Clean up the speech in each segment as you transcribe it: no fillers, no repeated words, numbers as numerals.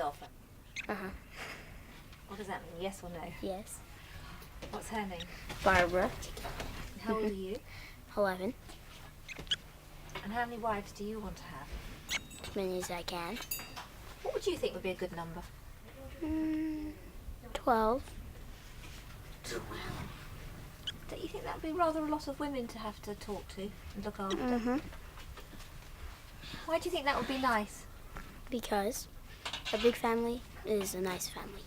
often? Uh-huh. What does that mean, yes or no? Yes. What's her name? Barbara. And how old are you? 11. And how many wives do you want to have? As many as I can. What would you think would be a good number? 12. 12. Don't you think that would be rather a lot of women to have to talk to and look after? Mm-hmm. Why do you think that would be nice? Because a big family is a nice family.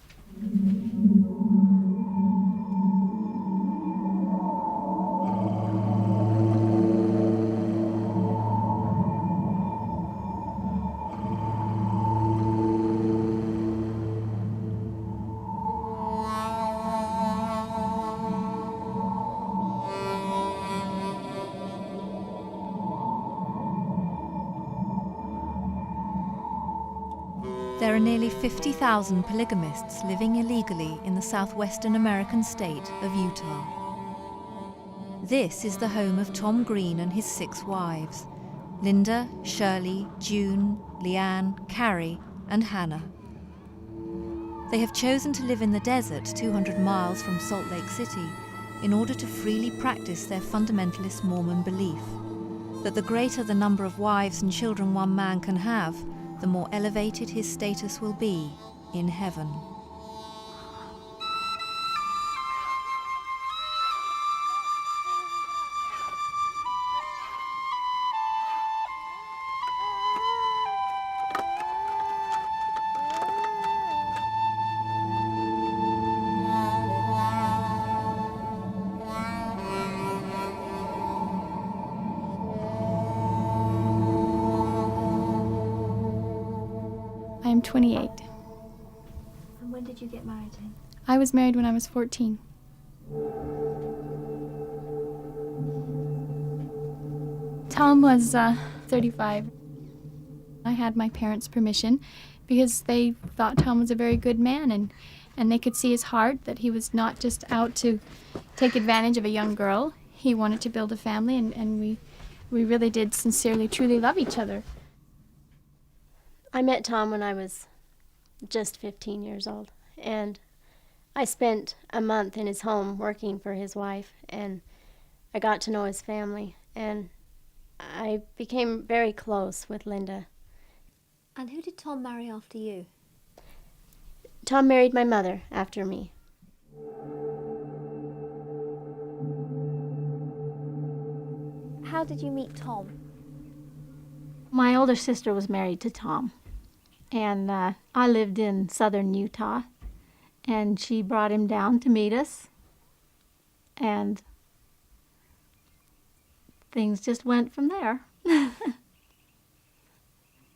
There are nearly 50,000 polygamists living illegally in the southwestern American state of Utah. This is the home of Tom Green and his 6 wives: Linda, Shirley, June, Leanne, Carrie, and Hannah. They have chosen to live in the desert 200 miles from Salt Lake City in order to freely practice their fundamentalist Mormon belief that the greater the number of wives and children one man can have, the more elevated his status will be in heaven. I am 28. And when did you get married to him? I was married when I was 14. Tom was 35. I had my parents' permission because they thought Tom was a very good man, and they could see his heart, that he was not just out to take advantage of a young girl. He wanted to build a family, and we really did sincerely, truly love each other. I met Tom when I was just 15 years old, and I spent a month in his home working for his wife, and I got to know his family, and I became very close with Linda. And who did Tom marry after you? Tom married my mother after me. How did you meet Tom? My older sister was married to Tom, and I lived in southern Utah, and she brought him down to meet us, and things just went from there.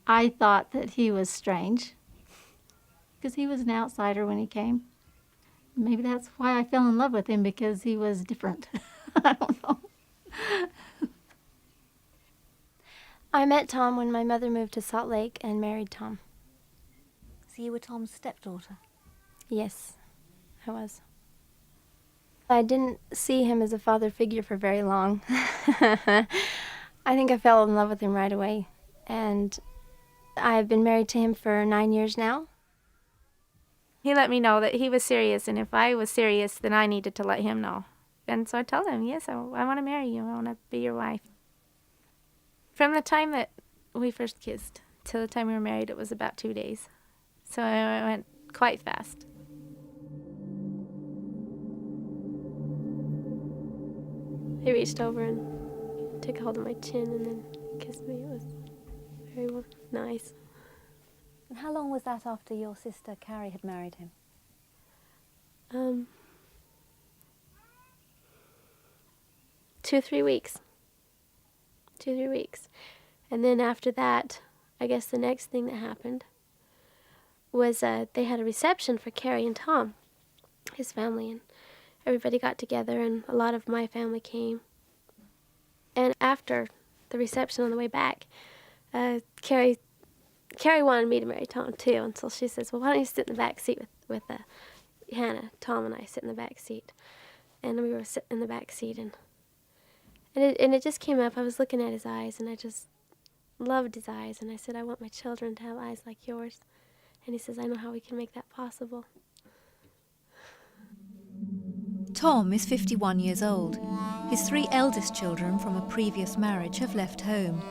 I thought that he was strange, because he was an outsider when he came. Maybe that's why I fell in love with him, because he was different. I don't know. I met Tom when my mother moved to Salt Lake and married Tom. So you were Tom's stepdaughter? Yes, I was. I didn't see him as a father figure for very long. I think I fell in love with him right away. And I've been married to him for 9 years now. He let me know that he was serious, and if I was serious, then I needed to let him know. And so I told him, yes, I want to marry you. I want to be your wife. From the time that we first kissed till the time we were married, it was about 2 days. So it went quite fast. He reached over and took a hold of my chin and then kissed me. It was very nice. And how long was that after your sister Carrie had married him? 2 or 3 weeks. 2 or 3 weeks. And then after that, I guess the next thing that happened was they had a reception for Carrie and Tom, his family, and everybody got together, and a lot of my family came. And after the reception on the way back, Carrie wanted me to marry Tom too, and so she says, well, why don't you sit in the back seat with Hannah? Tom and I sit in the back seat. And we were sitting in the back seat, and it just came up. I was looking at his eyes, and I just loved his eyes, and I said, I want my children to have eyes like yours. And he says, I know how we can make that possible. Tom is 51 years old. His 3 eldest children from a previous marriage have left home.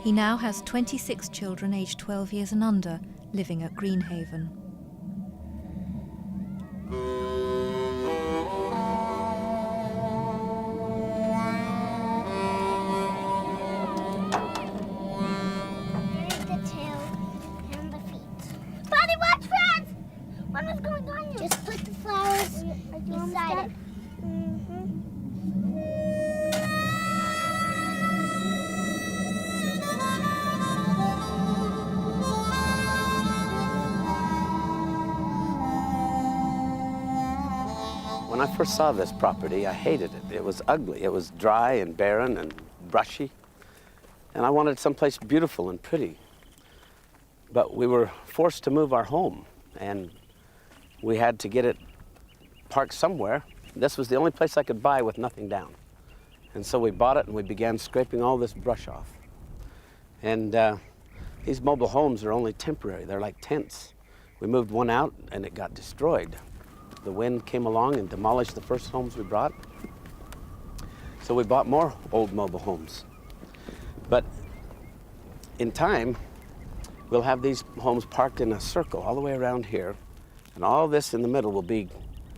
He now has 26 children aged 12 years and under living at Greenhaven. Here's the tail and the feet. Buddy, watch, friends! What is going on here? Just put the flowers beside it. When I first saw this property, I hated it. It was ugly. It was dry and barren and brushy. And I wanted someplace beautiful and pretty. But we were forced to move our home, and we had to get it parked somewhere. This was the only place I could buy with nothing down. And so we bought it, and we began scraping all this brush off. And these mobile homes are only temporary. They're like tents. We moved one out, and it got destroyed. The wind came along and demolished the first homes we brought. So we bought more old mobile homes. But in time, we'll have these homes parked in a circle all the way around here. And all this in the middle will be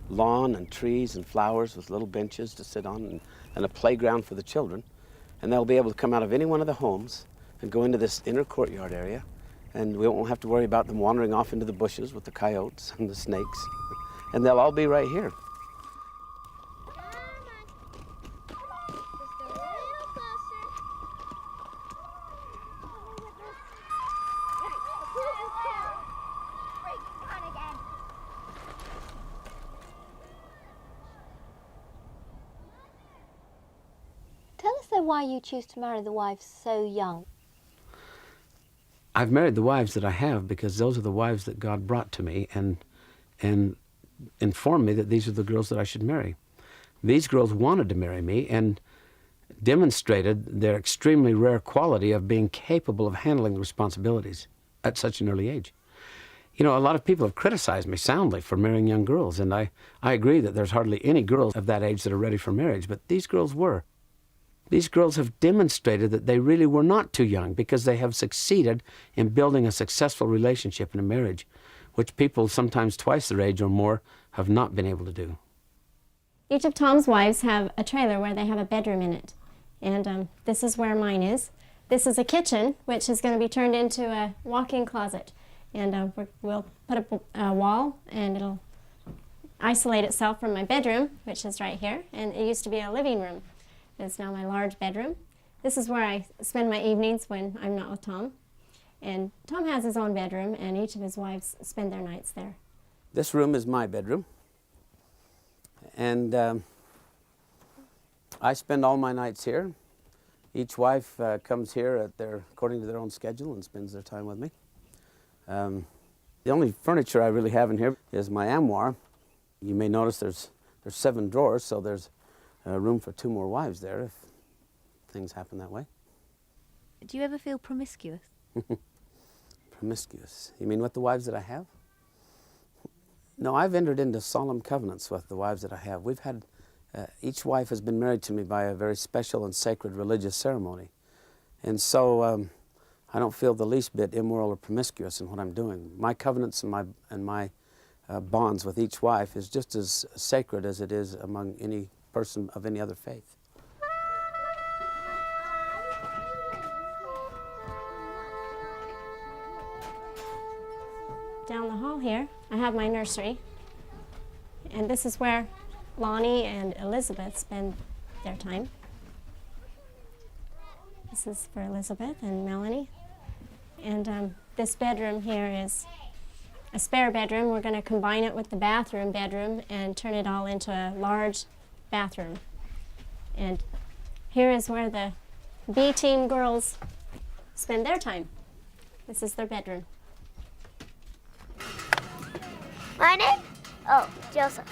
lawn and trees and flowers with little benches to sit on and a playground for the children. And they'll be able to come out of any one of the homes and go into this inner courtyard area. And we won't have to worry about them wandering off into the bushes with the coyotes and the snakes. And they'll all be right here. Tell us though why you choose to marry the wives so young. I've married the wives that I have because those are the wives that God brought to me and informed me that these are the girls that I should marry. These girls wanted to marry me and demonstrated their extremely rare quality of being capable of handling the responsibilities at such an early age. You know, a lot of people have criticized me soundly for marrying young girls, and I agree that there's hardly any girls of that age that are ready for marriage, but these girls were. These girls have demonstrated that they really were not too young because they have succeeded in building a successful relationship in a marriage, which people sometimes twice their age or more have not been able to do. Each of Tom's wives have a trailer where they have a bedroom in it. And this is where mine is. This is a kitchen, which is going to be turned into a walk-in closet. And we'll put up a wall, and it'll isolate itself from my bedroom, which is right here. And it used to be a living room. It's now my large bedroom. This is where I spend my evenings when I'm not with Tom. And Tom has his own bedroom, and each of his wives spend their nights there. This room is my bedroom. And I spend all my nights here. Each wife comes here according to their own schedule and spends their time with me. The only furniture I really have in here is my armoire. You may notice there's 7 drawers, so there's room for 2 more wives there if things happen that way. Do you ever feel promiscuous? Promiscuous? You mean with the wives that I have? No, I've entered into solemn covenants with the wives that I have. We've had, each wife has been married to me by a very special and sacred religious ceremony. And so I don't feel the least bit immoral or promiscuous in what I'm doing. My covenants and my bonds with each wife is just as sacred as it is among any person of any other faith. Down the hall here, I have my nursery. And this is where Lonnie and Elizabeth spend their time. This is for Elizabeth and Melanie. And this bedroom here is a spare bedroom. We're going to combine it with the bathroom bedroom and turn it all into a large bathroom. And here is where the B-team girls spend their time. This is their bedroom. My name? Oh, Joseph.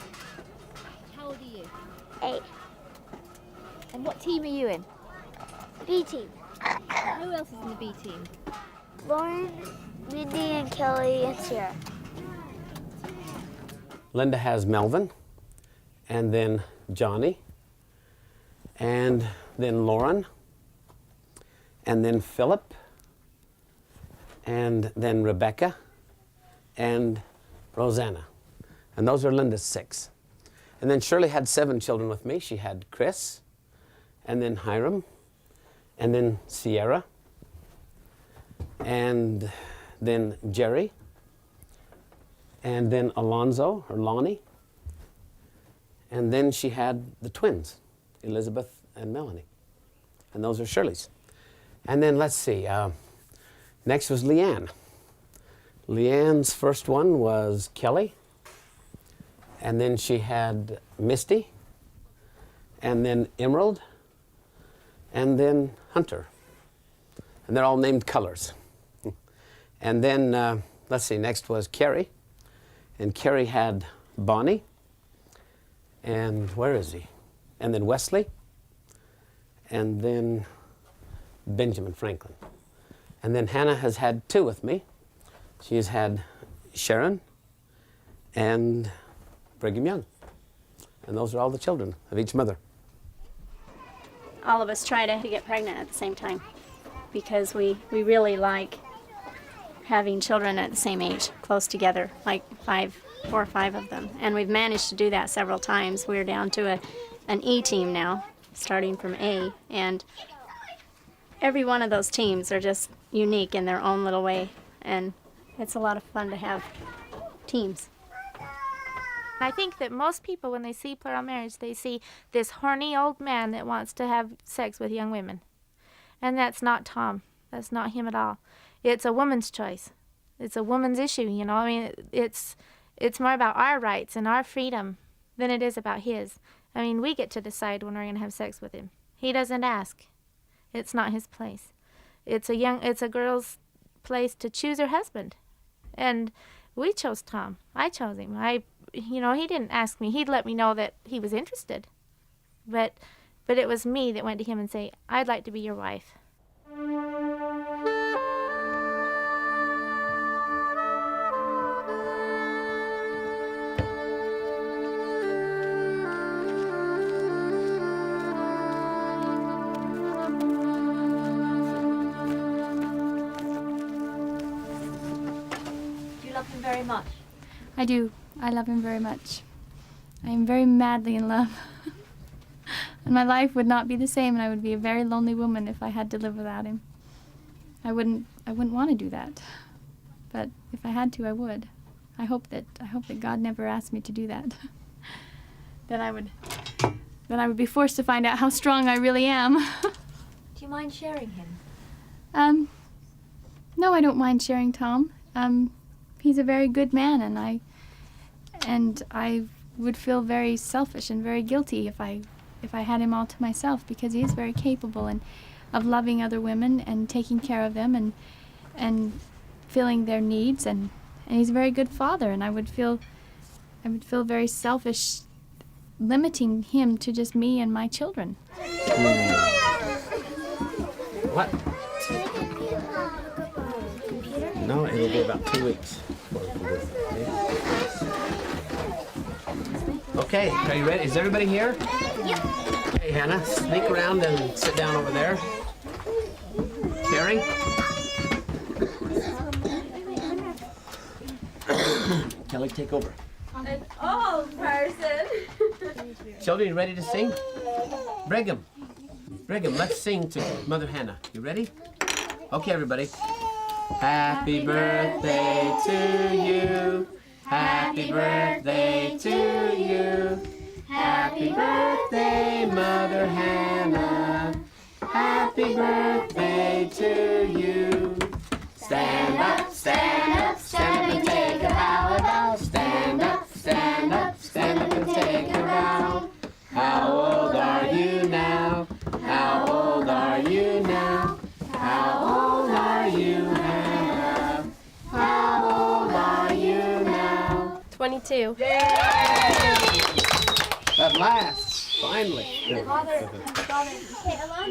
How old are you? 8. And what team are you in? B team. Who else is in the B team? Lauren, Mindy, and Kelly, and Sarah. Linda has Melvin, and then Johnny, and then Lauren, and then Philip, and then Rebecca, and Rosanna. And those are Linda's 6. And then Shirley had 7 children with me. She had Chris, and then Hiram, and then Sierra, and then Jerry, and then Alonzo, or Lonnie, and then she had the twins, Elizabeth and Melanie. And those are Shirley's. And then let's see, next was Leanne. Leanne's first one was Kelly, and then she had Misty, and then Emerald, and then Hunter. And they're all named colors. And then, let's see, next was Carrie. And Carrie had Bonnie. And where is he? And then Wesley. And then Benjamin Franklin. And then Hannah has had 2 with me. She has had Sharon and Brigham Young. And those are all the children of each mother. All of us try to get pregnant at the same time because we really like having children at the same age, close together, like 4 or 5 of them. And we've managed to do that several times. We're down to an E team now, starting from A, and every one of those teams are just unique in their own little way, and it's a lot of fun to have teams. I think that most people, when they see plural marriage, they see this horny old man that wants to have sex with young women. And that's not Tom. That's not him at all. It's a woman's choice. It's a woman's issue, you know. I mean, it's more about our rights and our freedom than it is about his. I mean, we get to decide when we're going to have sex with him. He doesn't ask. It's not his place. It's a girl's place to choose her husband. And we chose Tom. I chose him. He didn't ask me. He'd let me know that he was interested. But it was me that went to him and say, I'd like to be your wife. Do you love him very much? I do. I love him very much. I am very madly in love. And my life would not be the same, and I would be a very lonely woman if I had to live without him. I wouldn't want to do that. But if I had to, I would. I hope that God never asked me to do that. Then I would be forced to find out how strong I really am. Do you mind sharing him? No, I don't mind sharing Tom. He's a very good man, and I would feel very selfish and very guilty if I had him all to myself, because he is very capable of loving other women and taking care of them and filling their needs, and he's a very good father, and I would feel very selfish limiting him to just me and my children. What? No, it'll be about 2 weeks. Okay, are you ready? Is everybody here? Yep. Hey, Hannah, sneak around and sit down over there. Carrie? Kelly, take over. An old person. Children, you ready to sing? Brigham, let's sing to Mother Hannah. You ready? Okay, everybody. Happy birthday to you. Happy birthday to you. Happy birthday, Mother Hannah. Happy birthday to you. Stand up, stand up, stand up and take a bow. Stand up, stand up, stand up and take a bow. How old are you now? How old are you now? How old are you, Hannah? How old are you now? 22. Yay! At last, finally. Father,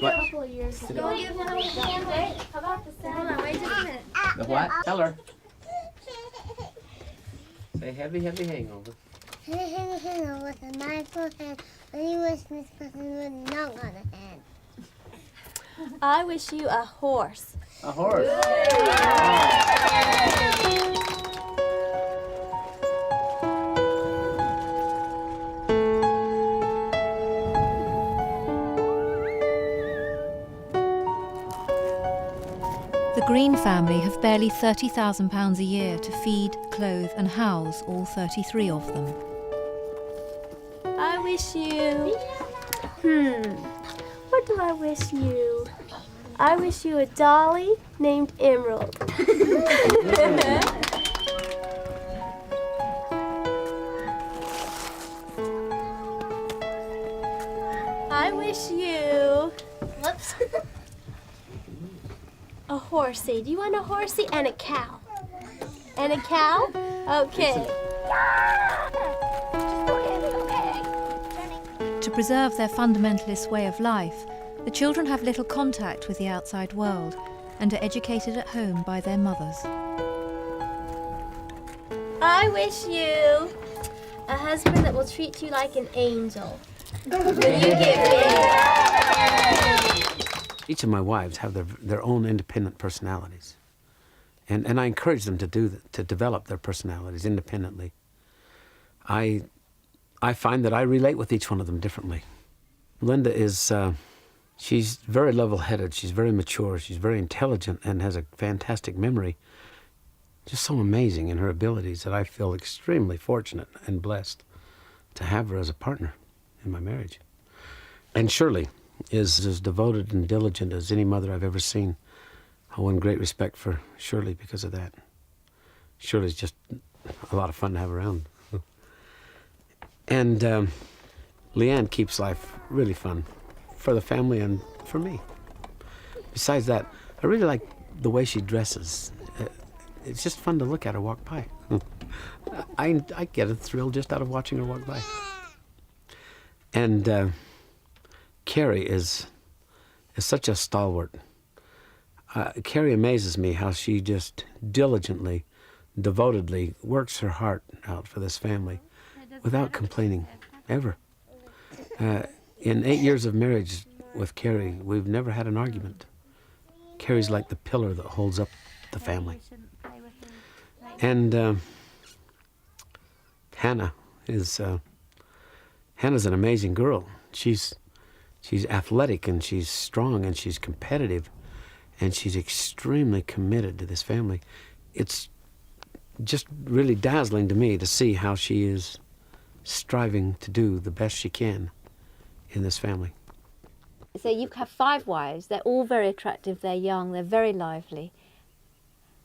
What? a couple of years ago. How about the sound? Wait just a minute. The what? Tell her. Say heavy, heavy hangover. with a mindful hand. Only wish this person would not on a hand. I wish you a horse. A horse. The Green family have barely £30,000 a year to feed, clothe and house all 33 of them. I wish you... What do I wish you? I wish you a dolly named Emerald. I wish you... Whoops. A horsey. Do you want a horsey and a cow? And a cow? Okay. To preserve their fundamentalist way of life, the children have little contact with the outside world and are educated at home by their mothers. I wish you a husband that will treat you like an angel. Will you give me? Each of my wives have their own independent personalities. And I encourage them to develop their personalities independently. I find that I relate with each one of them differently. Linda is, she's very level-headed, she's very mature, she's very intelligent and has a fantastic memory. Just so amazing in her abilities that I feel extremely fortunate and blessed to have her as a partner in my marriage. And Shirley is as devoted and diligent as any mother I've ever seen. I won great respect for Shirley because of that. Shirley's just a lot of fun to have around. And Leanne keeps life really fun for the family and for me. Besides that, I really like the way she dresses. It's just fun to look at her walk by. I get a thrill just out of watching her walk by. And Carrie is such a stalwart. Carrie amazes me how she just diligently, devotedly works her heart out for this family without complaining, ever. In 8 years of marriage with Carrie, we've never had an argument. Carrie's like the pillar that holds up the family. And Hannah's an amazing girl. She's athletic and she's strong and she's competitive and she's extremely committed to this family. It's just really dazzling to me to see how she is striving to do the best she can in this family. So you have 5 wives, they're all very attractive, they're young, they're very lively.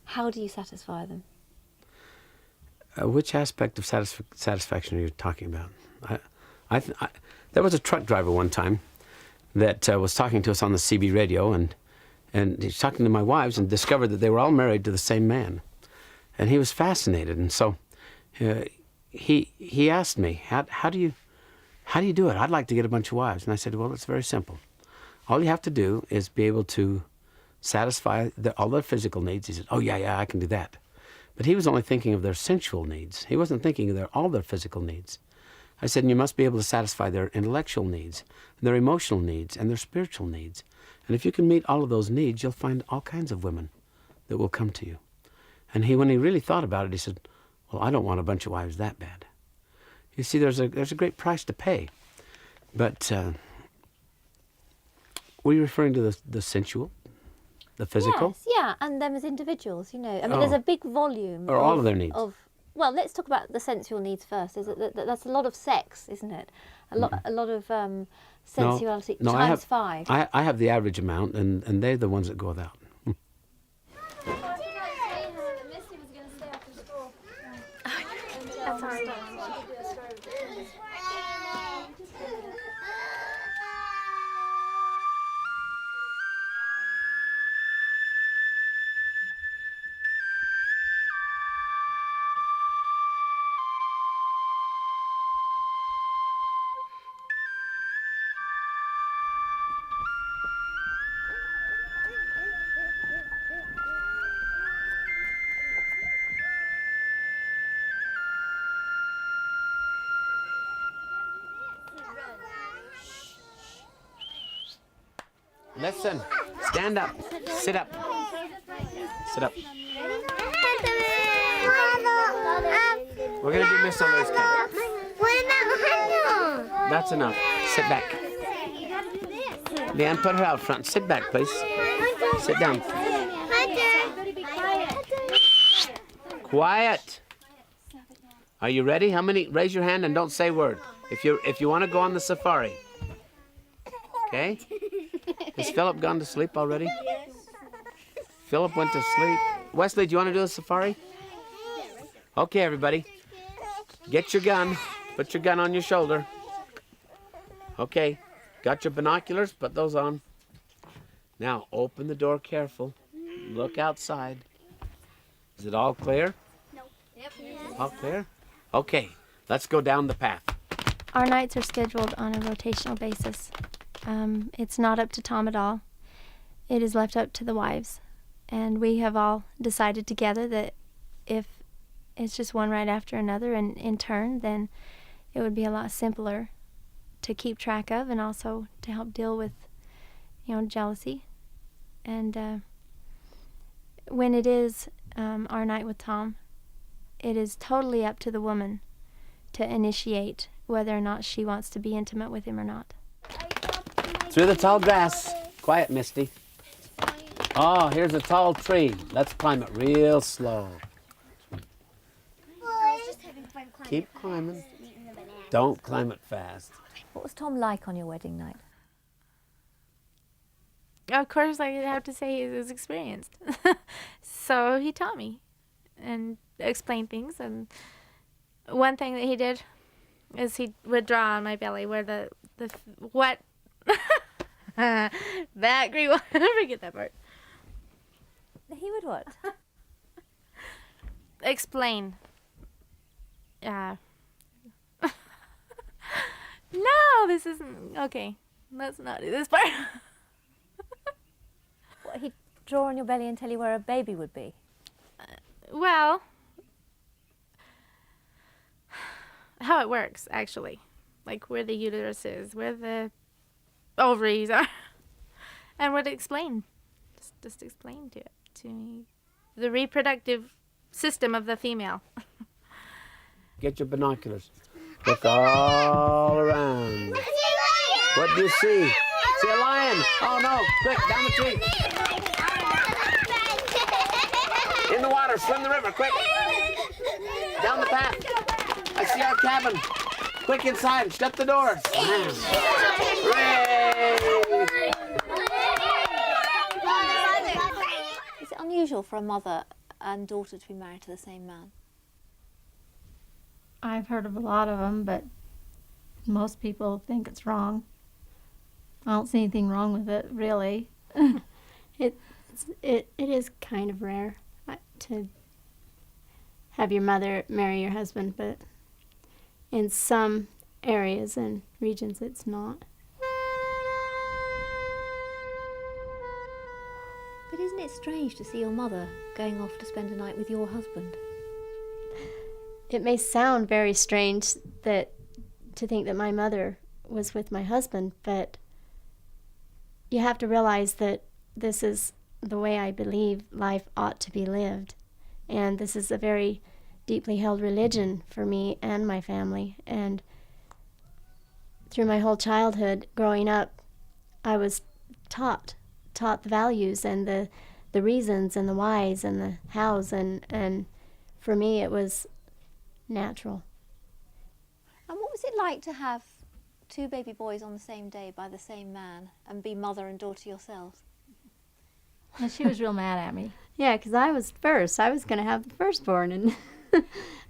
How do you satisfy them? Which aspect of satisfaction are you talking about? There was a truck driver one time that was talking to us on the CB radio, and he's talking to my wives and discovered that they were all married to the same man. And he was fascinated, and so he asked me, how do you do it? I'd like to get a bunch of wives. And I said, well, it's very simple. All you have to do is be able to satisfy all their physical needs. He said, oh, yeah, I can do that. But he was only thinking of their sensual needs. He wasn't thinking of all their physical needs. I said, and you must be able to satisfy their intellectual needs, their emotional needs, and their spiritual needs. And if you can meet all of those needs, you'll find all kinds of women that will come to you. And when he really thought about it, he said, well, I don't want a bunch of wives that bad. You see, there's a great price to pay. But were you referring to the sensual, the physical? Yes, yeah, and them as individuals, you know. I mean, there's a big volume. Or all of their needs. Well, let's talk about the sensual needs first. That's a lot of sex, isn't it? A lot of sensuality times 5. I have the average amount, and they're the ones that go without. That's all right. Listen. Stand up. Sit up. Sit up. We're going to do Miss Oliver's count. That's enough. Sit back. Leanne, put her out front. Sit back, please. Sit down. Quiet. Are you ready? How many? Raise your hand and don't say a word. If you want to go on the safari. Okay? Has Philip gone to sleep already? Yes. Philip went to sleep. Wesley, do you want to do the safari? Okay, everybody. Get your gun. Put your gun on your shoulder. Okay. Got your binoculars? Put those on. Now, open the door careful. Look outside. Is it all clear? No. Yep. All clear? Okay. Let's go down the path. Our nights are scheduled on a rotational basis. It's not up to Tom at all. It is left up to the wives. And we have all decided together that if it's just one right after another and in turn, then it would be a lot simpler to keep track of and also to help deal with, jealousy. And when it is our night with Tom, it is totally up to the woman to initiate whether or not she wants to be intimate with him or not. Through the tall grass. Quiet, Misty. Oh, here's a tall tree. Let's climb it real slow. Keep climbing. Don't climb it fast. What was Tom like on your wedding night? Of course, I have to say he was experienced. So he taught me and explained things. And one thing that he did is he would draw on my belly where the what that green one. Forget that part. He would what? Explain. No, this isn't okay. Let's not do this part. What, he'd draw on your belly and tell you where a baby would be? Well, how it works, actually. Like where the uterus is, where the ovaries are. And would explain. Just explain to me the reproductive system of the female. Get your binoculars. Look all around. What do you see? See a lion. Oh no, quick, down the tree. In the water, swim the river, quick. Down the path. I see our cabin. Quick inside, shut the door. Hooray! Is it unusual for a mother and daughter to be married to the same man? I've heard of a lot of them, but most people think it's wrong. I don't see anything wrong with it, really. It is kind of rare to have your mother marry your husband, but in some areas and regions it's not. But isn't it strange to see your mother going off to spend a night with your husband? It may sound very strange to think that my mother was with my husband, but you have to realize that this is the way I believe life ought to be lived. And this is a very deeply held religion for me and my family. And through my whole childhood growing up, I was taught the values and the reasons and the whys and the hows. And for me, it was natural. And what was it like to have two baby boys on the same day by the same man and be mother and daughter yourselves? And she was real mad at me. Yeah, because I was first. I was going to have the firstborn, and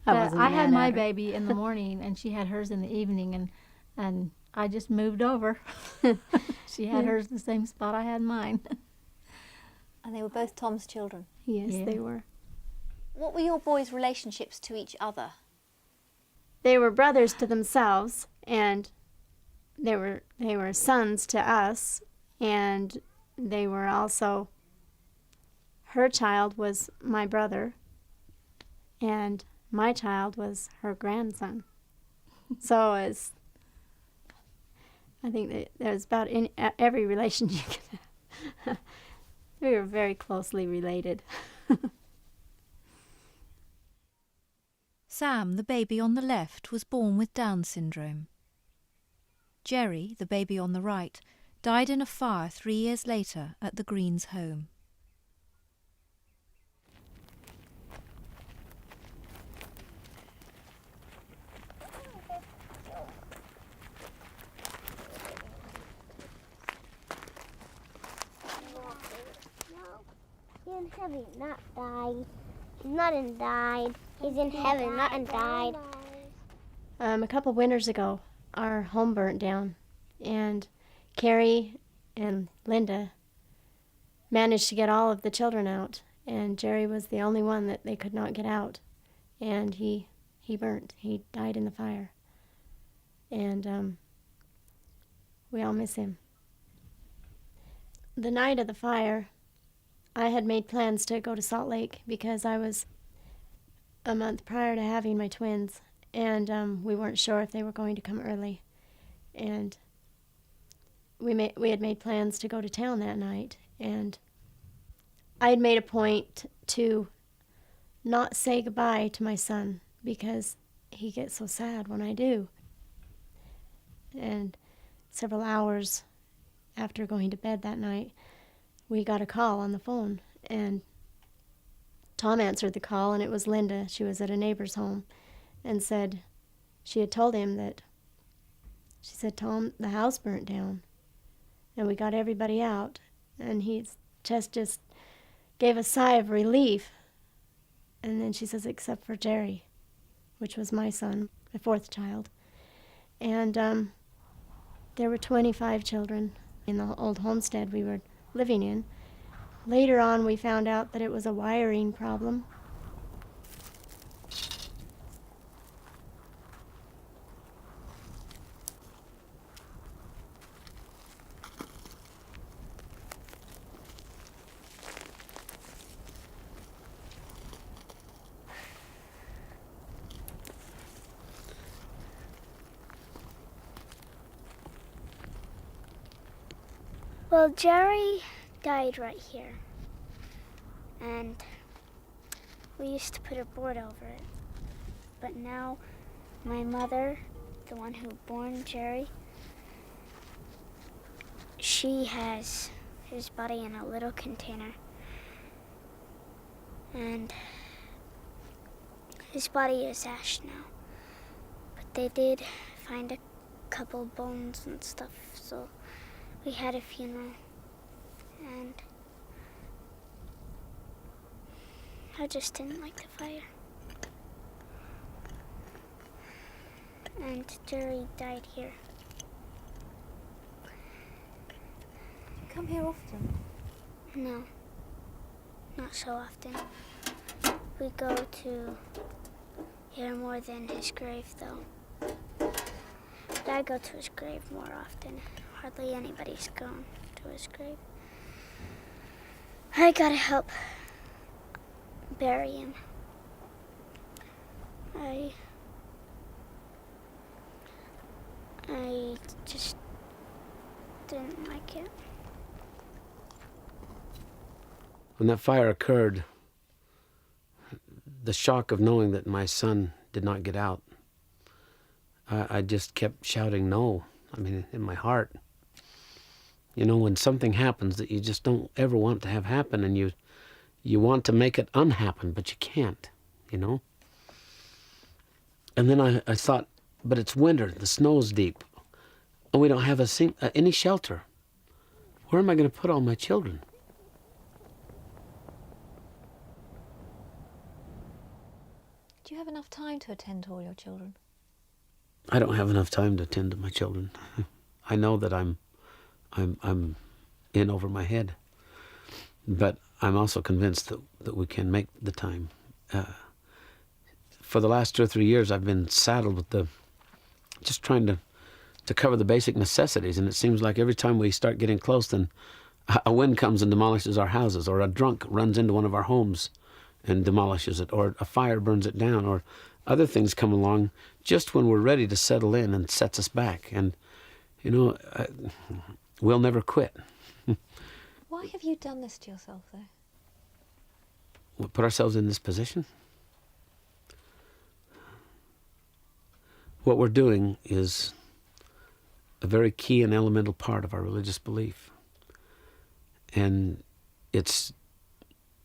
I had my baby in the morning, and she had hers in the evening, and I just moved over. She had hers in the same spot I had mine. And they were both Tom's children? Yes, they were. What were your boys' relationships to each other? They were brothers to themselves, and they were sons to us, and they were also, her child was my brother, and my child was her grandson. So I think that there's about every relation you can have. We were very closely related. Sam, the baby on the left, was born with Down syndrome. Jerry, the baby on the right, died in a fire 3 years later at the Greens' home. He's in heaven, not died. He's not in died. He's in heaven, not in died. A couple winters ago, our home burnt down, and Carrie and Linda managed to get all of the children out, and Jerry was the only one that they could not get out, and he burnt. He died in the fire, and we all miss him. The night of the fire, I had made plans to go to Salt Lake because I was a month prior to having my twins, and we weren't sure if they were going to come early. And we had made plans to go to town that night, and I had made a point to not say goodbye to my son because he gets so sad when I do. And several hours after going to bed that night, we got a call on the phone, and Tom answered the call, and it was Linda. She was at a neighbor's home, and said she had told him that, she said, "Tom, the house burnt down, and we got everybody out." And his chest just gave a sigh of relief. And then she says, "Except for Jerry," which was my son, my fourth child. And there were 25 children in the old homestead we were living in. Later on, we found out that it was a wiring problem. Well, Jerry died right here, and we used to put a board over it. But now my mother, the one who born Jerry, she has his body in a little container, and his body is ash now. But they did find a couple bones and stuff, so we had a funeral, and I just didn't like the fire. And Jerry died here. You come here often? No, not so often. We go to here more than his grave, though. But I go to his grave more often. Hardly anybody's gone to his grave. I gotta help bury him. I just didn't like it. When that fire occurred, the shock of knowing that my son did not get out, I just kept shouting no. I mean, in my heart. You know, when something happens that you just don't ever want to have happen, and you want to make it unhappen, but you can't, you know? And then I thought, but it's winter, the snow's deep, and we don't have any shelter. Where am I going to put all my children? Do you have enough time to attend to all your children? I don't have enough time to attend to my children. I know that I'm in over my head, but I'm also convinced that we can make the time. For the last 2 or 3 years, I've been saddled with just trying to cover the basic necessities, and it seems like every time we start getting close, then a wind comes and demolishes our houses, or a drunk runs into one of our homes and demolishes it, or a fire burns it down, or other things come along just when we're ready to settle in and sets us back. And, you know, we'll never quit. Why have you done this to yourself, though? We put ourselves in this position. What we're doing is a very key and elemental part of our religious belief. And it's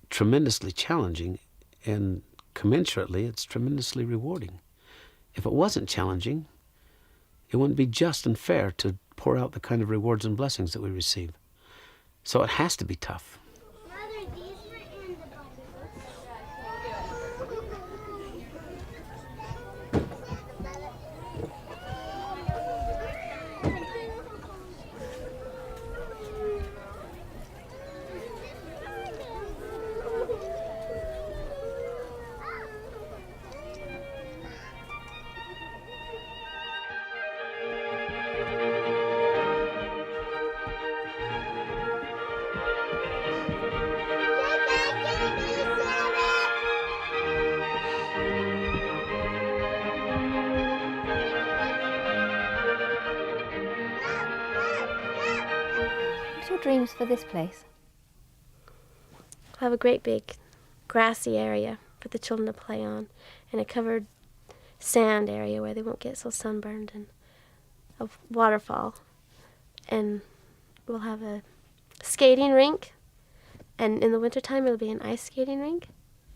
tremendously challenging, and commensurately, it's tremendously rewarding. If it wasn't challenging, it wouldn't be just and fair to pour out the kind of rewards and blessings that we receive. So it has to be tough. Mother, these were in the Bible. What's your dreams for this place? We'll have a great big grassy area for the children to play on, and a covered sand area where they won't get so sunburned, and a waterfall. And we'll have a skating rink, and in the wintertime it'll be an ice skating rink.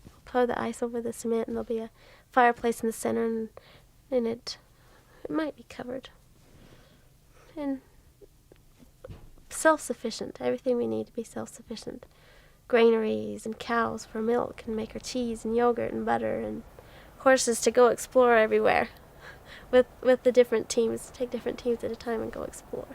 We'll pour the ice over the cement, and there'll be a fireplace in the center, and it might be covered. And self-sufficient, everything we need to be self-sufficient. Granaries and cows for milk, and make our cheese and yogurt and butter, and horses to go explore everywhere with the different teams, take different teams at a time and go explore.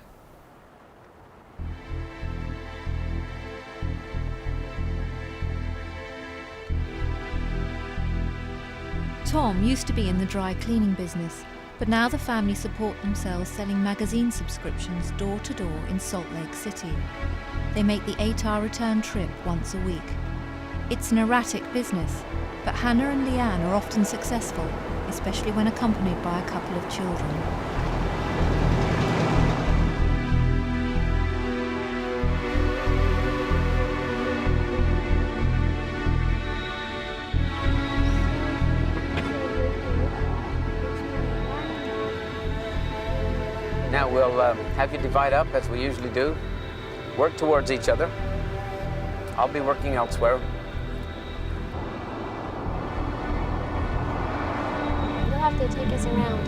Tom used to be in the dry cleaning business, but now the family support themselves selling magazine subscriptions door to door in Salt Lake City. They make the 8-hour return trip once a week. It's an erratic business, but Hannah and Leanne are often successful, especially when accompanied by a couple of children. Now we'll have you divide up as we usually do. Work towards each other. I'll be working elsewhere. You'll have to take us around.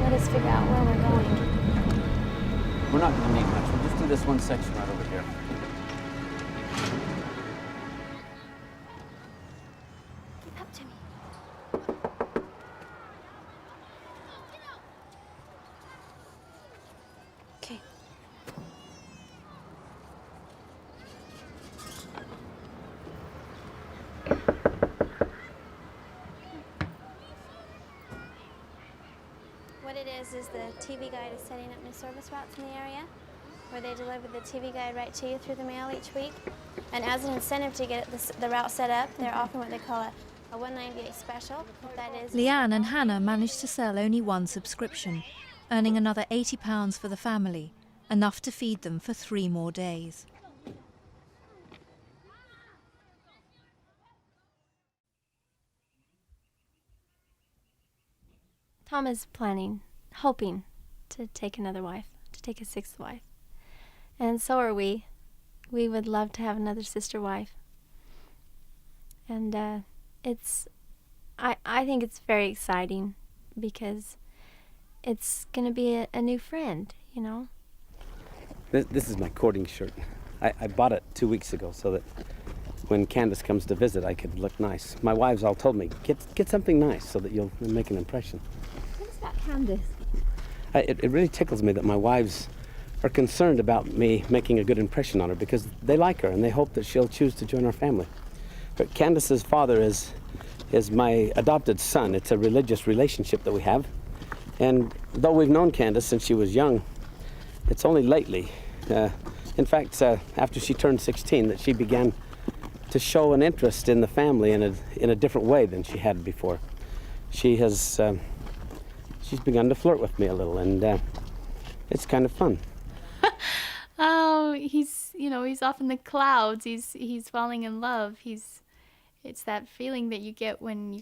Let us figure out where we're going. We're not going to need much. We'll just do this one section right over here. Get up to me. Okay. What it is the TV Guide is setting up new service routes in the area where they deliver the TV Guide right to you through the mail each week. And as an incentive to get the route set up, they're offering what they call a $198 special. What that is. Leanne and Hannah managed to sell only one subscription, earning another £80 for the family, enough to feed them for 3 more days. Tom is planning, hoping to take another wife, to take a 6th wife. And so are we. We would love to have another sister wife. And I think it's very exciting because it's going to be a new friend, you know. This is my courting shirt. I bought it 2 weeks ago so that when Candace comes to visit, I could look nice. My wives all told me, get something nice so that you'll make an impression. What is that, Candace? It really tickles me that my wives are concerned about me making a good impression on her because they like her and they hope that she'll choose to join our family. But Candace's father is my adopted son. It's a religious relationship that we have. And though we've known Candace since she was young, it's only lately, in fact, after she turned 16, that she began to show an interest in the family in a different way than she had before. She's begun to flirt with me a little, and it's kind of fun. Oh, he's off in the clouds. He's falling in love. It's that feeling that you get when you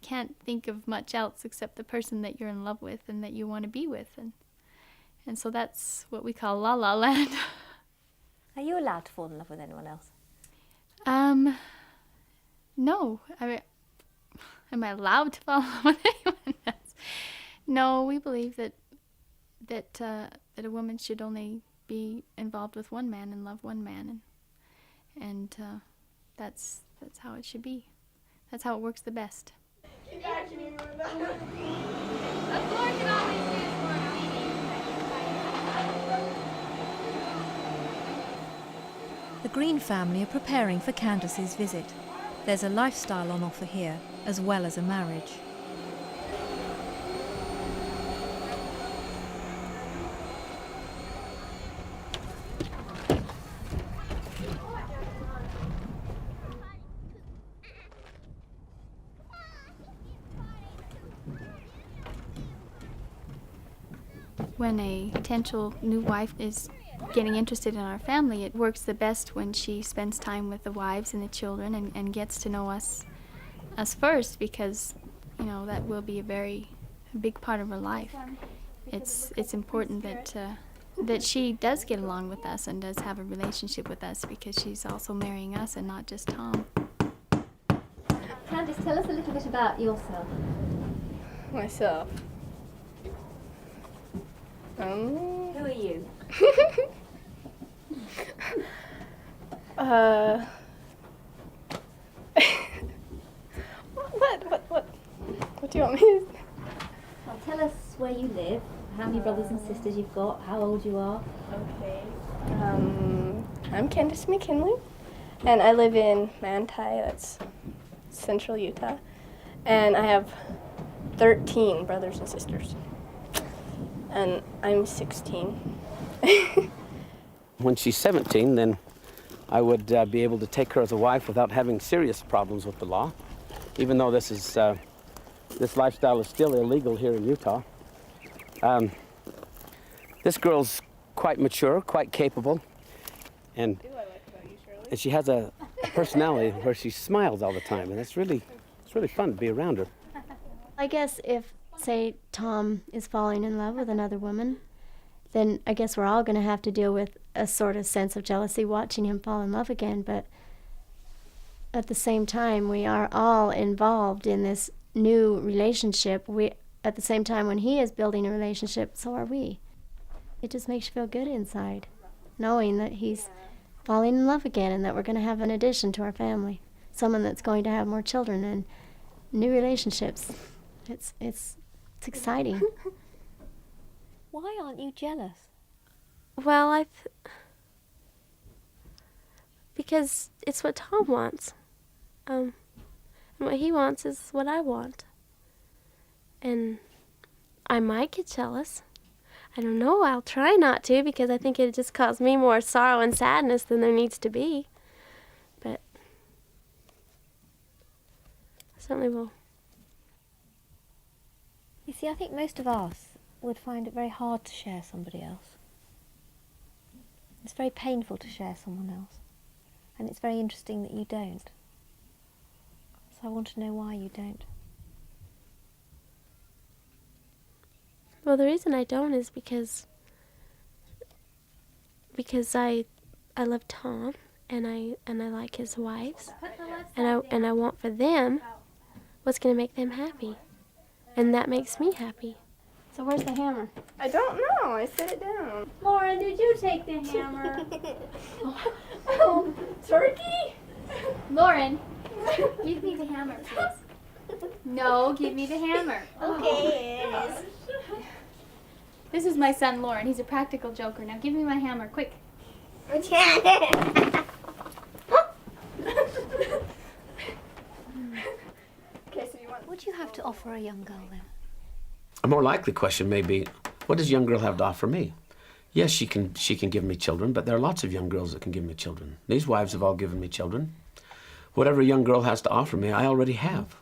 can't think of much else except the person that you're in love with and that you want to be with, and so that's what we call La La Land. Are you allowed to fall in love with anyone else? No. I mean, am I allowed to fall in love with anyone else? No, we believe that a woman should only be involved with one man and love one man, and that's how it should be. That's how it works the best. The Green family are preparing for Candace's visit. There's a lifestyle on offer here, as well as a marriage. When a potential new wife is getting interested in our family, it works the best when she spends time with the wives and the children and gets to know us first, because that will be a big part of her life. It's important that she does get along with us and does have a relationship with us, because she's also marrying us and not just Tom. Candace, tell us a little bit about yourself. Myself. Who are you? What do you want me to say? Well, tell us where you live, how many brothers and sisters you've got, how old you are. Okay. I'm Candace McKinley, and I live in Manti, that's central Utah, and I have 13 brothers and sisters, and I'm 16. When she's 17, then I would be able to take her as a wife without having serious problems with the law, even though this lifestyle is still illegal here in Utah. This girl's quite mature, quite capable, and she has a personality where she smiles all the time, and it's really fun to be around her. I guess if, say, Tom is falling in love with another woman, then I guess we're all going to have to deal with a sort of sense of jealousy watching him fall in love again. But at the same time, we are all involved in this new relationship. At the same time, when he is building a relationship, so are we. It just makes you feel good inside, knowing that he's falling in love again and that we're going to have an addition to our family, someone that's going to have more children and new relationships. It's exciting. Why aren't you jealous? Well, because it's what Tom wants. And what he wants is what I want. And I might get jealous. I don't know, I'll try not to, because I think it just causes me more sorrow and sadness than there needs to be. But I certainly will. You see, I think most of us would find it very hard to share somebody else. It's very painful to share someone else. And it's very interesting that you don't. So I want to know why you don't. Well, the reason I don't is because I love Tom and I like his wives, and I want for them what's going to make them happy, and that makes me happy. So where's the hammer? I don't know. I set it down. Lauren, did you take the hammer? Oh, turkey? Lauren, give me the hammer, please. No, give me the hammer. Okay, it is. This is my son, Lauren. He's a practical joker. Now give me my hammer, quick. Okay, so you want... What do you have to offer a young girl then? A more likely question may be, what does a young girl have to offer me? Yes, she can give me children, but there are lots of young girls that can give me children. These wives have all given me children. Whatever a young girl has to offer me, I already have.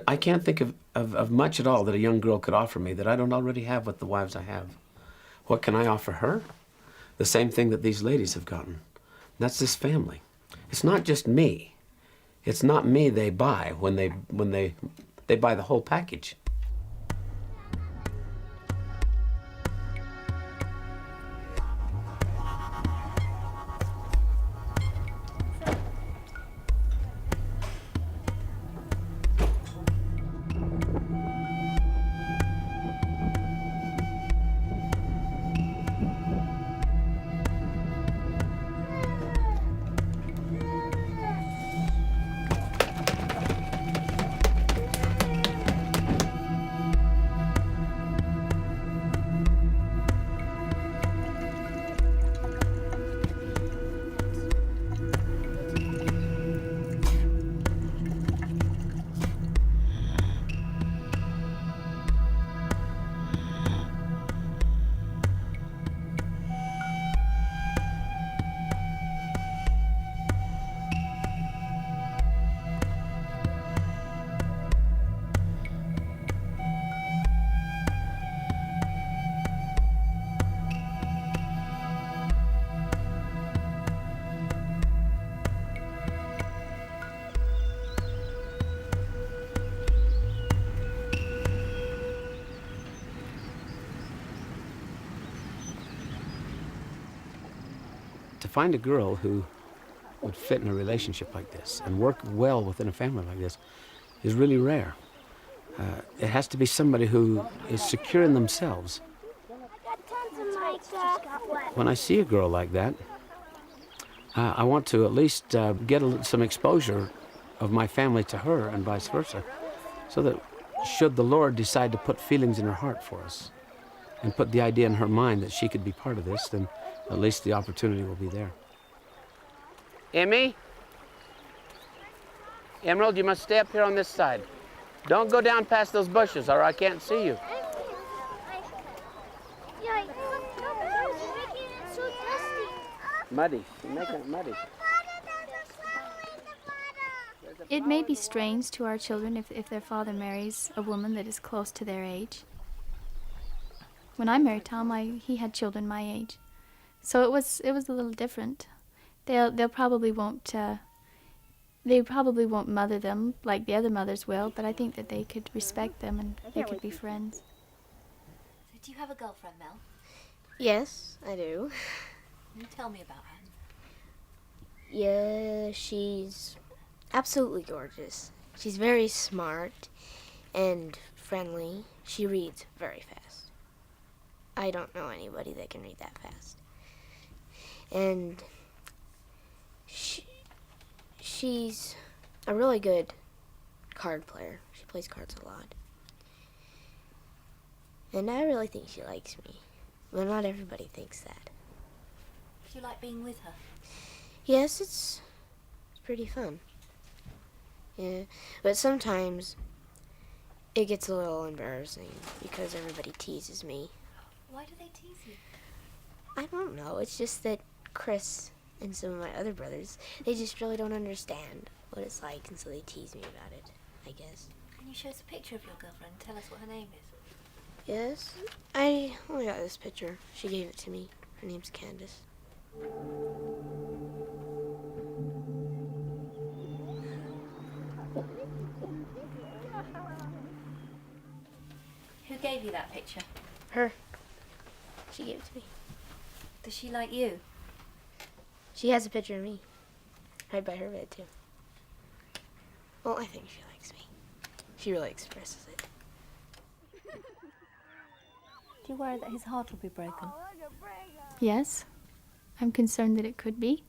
I can't think of much at all that a young girl could offer me that I don't already have with the wives I have. What can I offer her? the same thing that these ladies have gotten. That's this family. It's not just me. It's not me they buy when they buy the whole package. To find a girl who would fit in a relationship like this and work well within a family like this is really rare. It has to be somebody who is secure in themselves. When I see a girl like that, I want to at least get some exposure of my family to her and vice versa, so that should the Lord decide to put feelings in her heart for us and put the idea in her mind that she could be part of this, then at least the opportunity will be there. Emmy? Emerald, you must stay up here on this side. Don't go down past those bushes or I can't see you. Muddy. You're making it muddy. It may be strange to our children if their father marries a woman that is close to their age. When I married Tom, he had children my age. So it was a little different. They probably won't mother them like the other mothers will, but I think that they could respect them and they could be friends. So do you have a girlfriend, Mel? Yes, I do. Can you tell me about her? Yeah, she's absolutely gorgeous. She's very smart and friendly. She reads very fast. I don't know anybody that can read that fast. And she's a really good card player. She plays cards a lot. And I really think she likes me. But not everybody thinks that. Do you like being with her? Yes, it's pretty fun. Yeah, but sometimes it gets a little embarrassing because everybody teases me. Why do they tease you? I don't know. It's just that Chris and some of my other brothers, they just really don't understand what it's like, and so they tease me about it, I guess. Can you show us a picture of your girlfriend and tell us what her name is? Yes? I only got this picture. She gave it to me. Her name's Candace. Who gave you that picture? Her. She gave it to me. Does she like you? She has a picture of me. Right by her bed, too. Well, I think she likes me. She really expresses it. Do you worry that his heart will be broken? Yes, I'm concerned that it could be,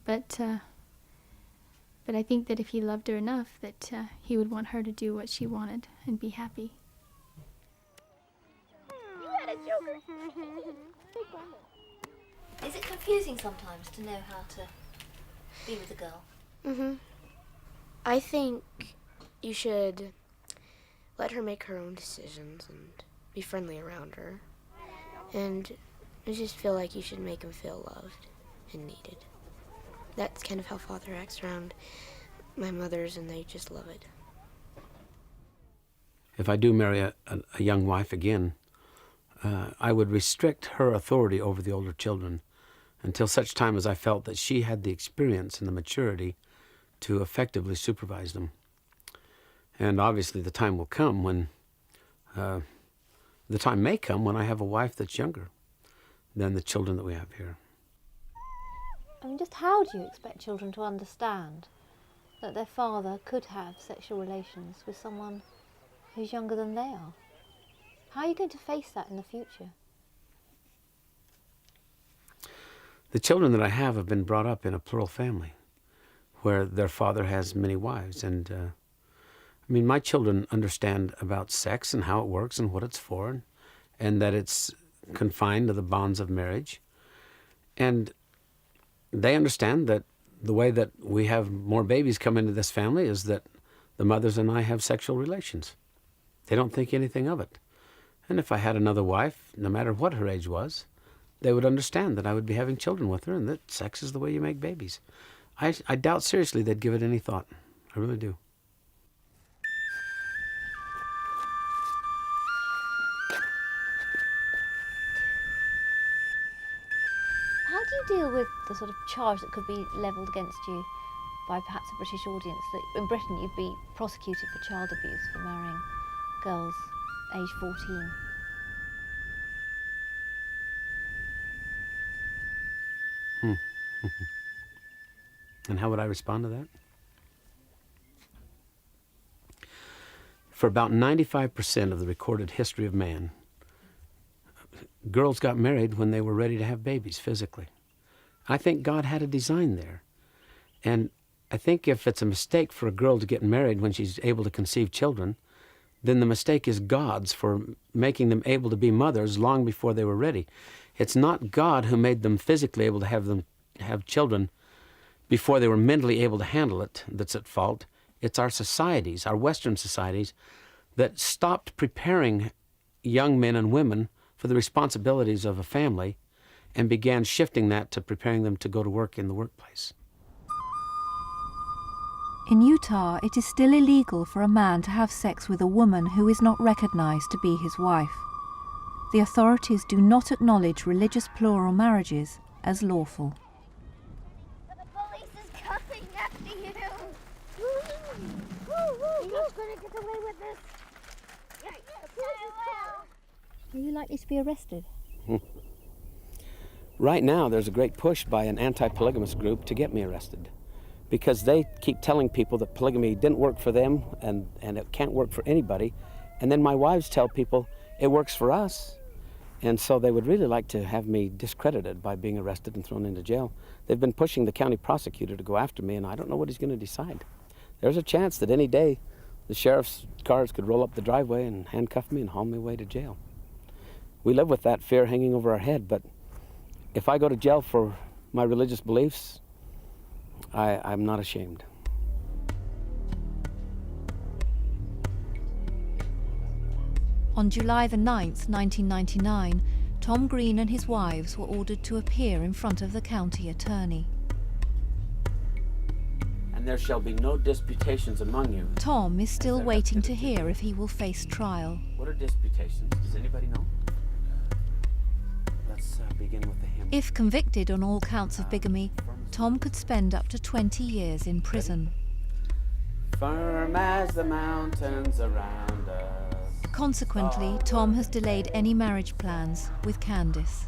but I think that if he loved her enough, that he would want her to do what she wanted and be happy. Is it confusing sometimes to know how to be with a girl? Mm-hmm. I think you should let her make her own decisions and be friendly around her. And I just feel like you should make him feel loved and needed. That's kind of how Father acts around my mothers, and they just love it. If I do marry a young wife again, I would restrict her authority over the older children until such time as I felt that she had the experience and the maturity to effectively supervise them. And obviously the time will come when, the time may come when I have a wife that's younger than the children that we have here. I mean, just how do you expect children to understand that their father could have sexual relations with someone who's younger than they are? How are you going to face that in the future? The children that I have been brought up in a plural family where their father has many wives. And I mean, my children understand about sex and how it works and what it's for, and that it's confined to the bonds of marriage. And they understand that the way that we have more babies come into this family is that the mothers and I have sexual relations. They don't think anything of it. And if I had another wife, no matter what her age was, they would understand that I would be having children with her and that sex is the way you make babies. I doubt seriously they'd give it any thought. I really do. How do you deal with the sort of charge that could be levelled against you by perhaps a British audience that in Britain you'd be prosecuted for child abuse for marrying girls aged 14? And how would I respond to that? For about 95% of the recorded history of man, girls got married when they were ready to have babies physically. I think God had a design there. And I think if it's a mistake for a girl to get married when she's able to conceive children, then the mistake is God's for making them able to be mothers long before they were ready. It's not God who made them physically able to have children before they were mentally able to handle it that's at fault. It's our societies, our Western societies, that stopped preparing young men and women for the responsibilities of a family and began shifting that to preparing them to go to work in the workplace. In Utah, it is still illegal for a man to have sex with a woman who is not recognized to be his wife. The authorities do not acknowledge religious plural marriages as lawful. The police is coming after you. You're not going to get away with this. Yes, I Are you likely to be arrested? Right now, there's a great push by an anti-polygamous group to get me arrested, because they keep telling people that polygamy didn't work for them and it can't work for anybody. And then my wives tell people it works for us. And so they would really like to have me discredited by being arrested and thrown into jail. They've been pushing the county prosecutor to go after me, and I don't know what he's going to decide. There's a chance that any day the sheriff's cars could roll up the driveway and handcuff me and haul me away to jail. We live with that fear hanging over our head, but if I go to jail for my religious beliefs, I'm not ashamed. On July the 9th, 1999, Tom Green and his wives were ordered to appear in front of the county attorney. And there shall be no disputations among you. Tom is still waiting to hear if he will face trial. What are disputations? Does anybody know? Let's begin with the hymn. If convicted on all counts of bigamy, Tom could spend up to 20 years in prison. Firm as the mountains around us. Consequently, Tom has delayed any marriage plans with Candice.